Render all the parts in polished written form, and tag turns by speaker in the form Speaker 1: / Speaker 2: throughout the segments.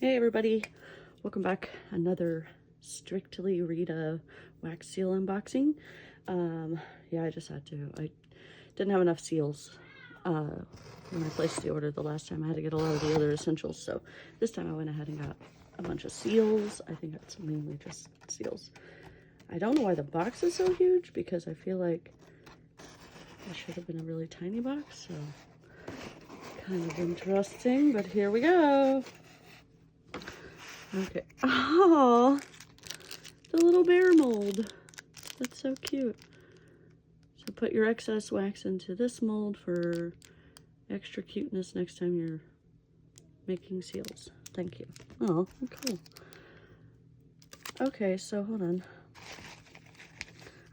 Speaker 1: Hey everybody, welcome back. Another Strictly Rita wax seal unboxing. Yeah, I just had to. I didn't have enough seals when I placed the order the last time. I had to get a lot of the other essentials, so this time I went ahead and got a bunch of seals. I think it's mainly just seals. I don't know why the box is so huge, because I feel like it should have been a really tiny box, so kind of interesting, but here we go. Okay. Oh, the little bear mold. That's so cute. So put your excess wax into this mold for extra cuteness next time you're making seals. Thank you. Oh, cool. Okay, so hold on.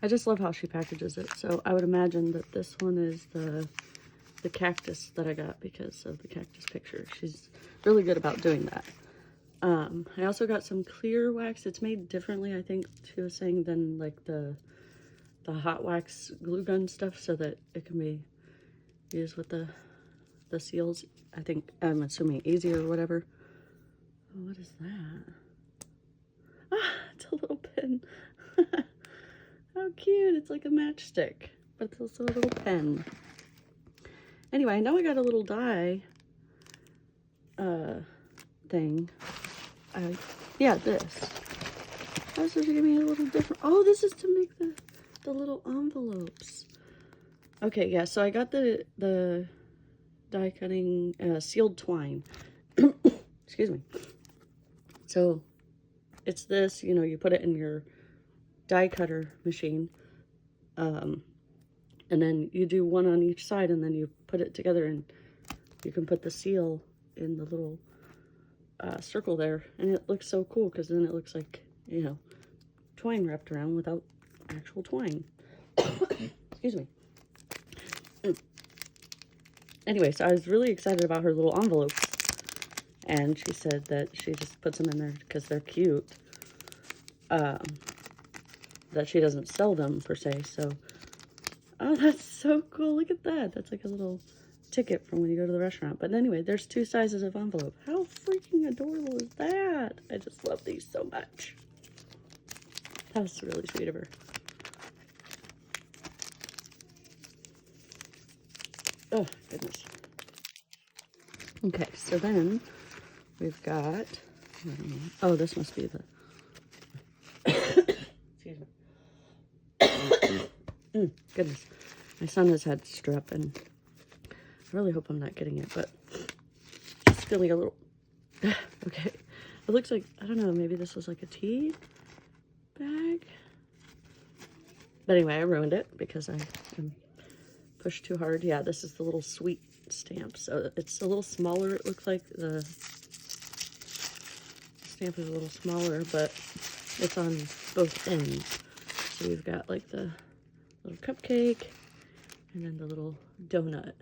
Speaker 1: I just love how she packages it. So I would imagine that this one is the cactus that I got because of the cactus picture. She's really good about doing that. I also got some clear wax. It's made differently, I think, she was saying, than like the hot wax glue gun stuff, so that it can be used with the seals. I think, I'm assuming easier or whatever. Oh, what is that? Ah, it's a little pen. How cute. It's like a matchstick, but it's also a little pen. Anyway, I know I got a little die thing. Yeah, this. Oh, so she gave me a little different. Oh, this is to make the little envelopes. Okay, yeah, so I got the die cutting sealed twine. Excuse me. So it's this, you know, you put it in your die cutter machine, and then you do one on each side, and then you put it together, and you can put the seal in the little circle there, and it looks so cool because then it looks like, you know, twine wrapped around without actual twine. Excuse me. Anyway, so I was really excited about her little envelopes, and she said that she just puts them in there because they're cute, that she doesn't sell them per se. So, oh, that's so cool. Look at that. That's like a little ticket from when you go to the restaurant. But anyway, there's two sizes of envelope. How freaking adorable is that? I just love these so much. That was really sweet of her. Oh, goodness. Okay, so then we've got, oh, this must be the, excuse me. Goodness. My son has had strep, and I really hope I'm not getting it, but just feeling a little, okay. It looks like, I don't know, maybe this was like a tea bag? But anyway, I ruined it because I pushed too hard. Yeah, this is the little sweet stamp. So it's a little smaller. It looks like the stamp is a little smaller, but it's on both ends. So we've got like the little cupcake and then the little donut.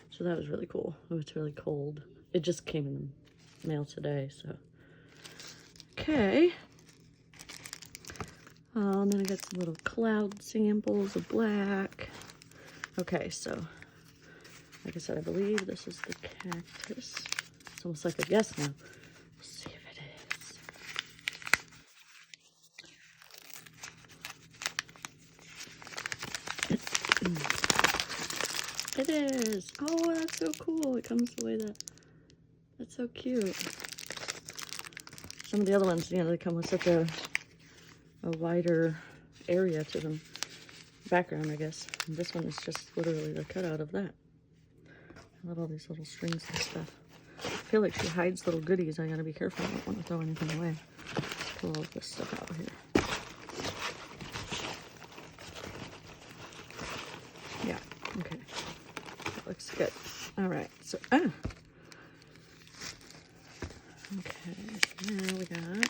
Speaker 1: So that was really cool. Oh, it's really cold. It just came in the mail today, so. Okay. And then I got some little cloud samples of black. Okay, so, like I said, I believe this is the cactus. It's almost like a guess now. Let's see if it is. It is. Oh, that's so cool. It comes the way that. That's so cute. Some of the other ones, you know, they come with such a wider area to them. Background, I guess. And this one is just literally the cutout of that. I love all these little strings and stuff. I feel like she hides little goodies. I gotta be careful. I don't want to throw anything away. Pull all this stuff out here. Yeah, okay. That looks good. Alright, so, okay, so now we got,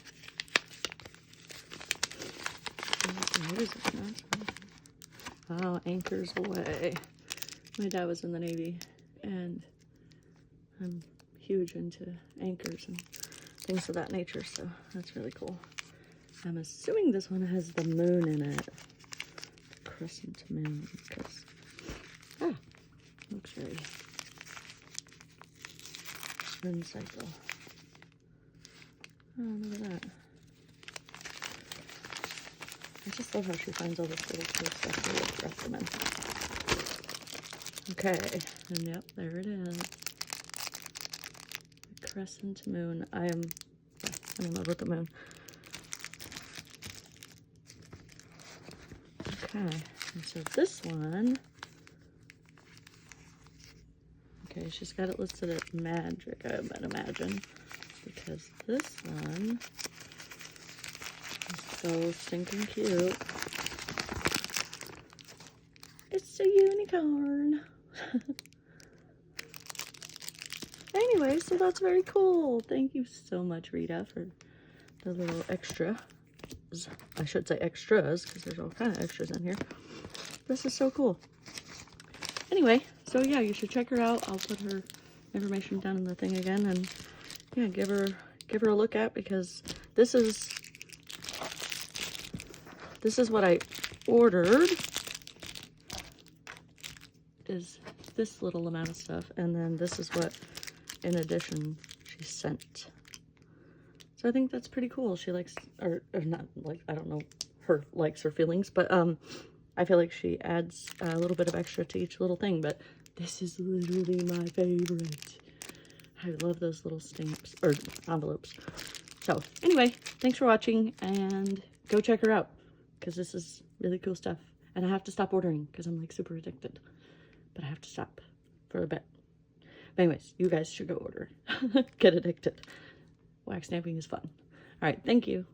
Speaker 1: what is it? Oh, Anchors Away. My dad was in the Navy, and I'm huge into anchors and things of that nature, so that's really cool. I'm assuming this one has the moon in it. The crescent moon, because, looks very moon cycle. Oh, look at that. I just love how she finds all this little cool stuff to wrap them in. Okay, and yep, there it is. The crescent moon. I'm in love with the moon. Okay, and so this one, okay, she's got it listed at magic, I would imagine, because this one is so stinking cute. It's a unicorn. Anyway, so that's very cool. Thank you so much, Rita, for the little extra. I should say extras, because there's all kind of extras in here. This is so cool. Anyway, so yeah, you should check her out. I'll put her information down in the thing again, and yeah, give her a look at, because this is what I ordered, is this little amount of stuff, and then this is what in addition she sent. So I think that's pretty cool. She likes, or not like, I don't know her likes or feelings, but I feel like she adds a little bit of extra to each little thing, but this is literally my favorite. I love those little stamps, or envelopes. So anyway, thanks for watching, and go check her out, because this is really cool stuff. And I have to stop ordering, because I'm like super addicted. But I have to stop for a bit. But anyways, you guys should go order. Get addicted. Wax stamping is fun. All right, thank you.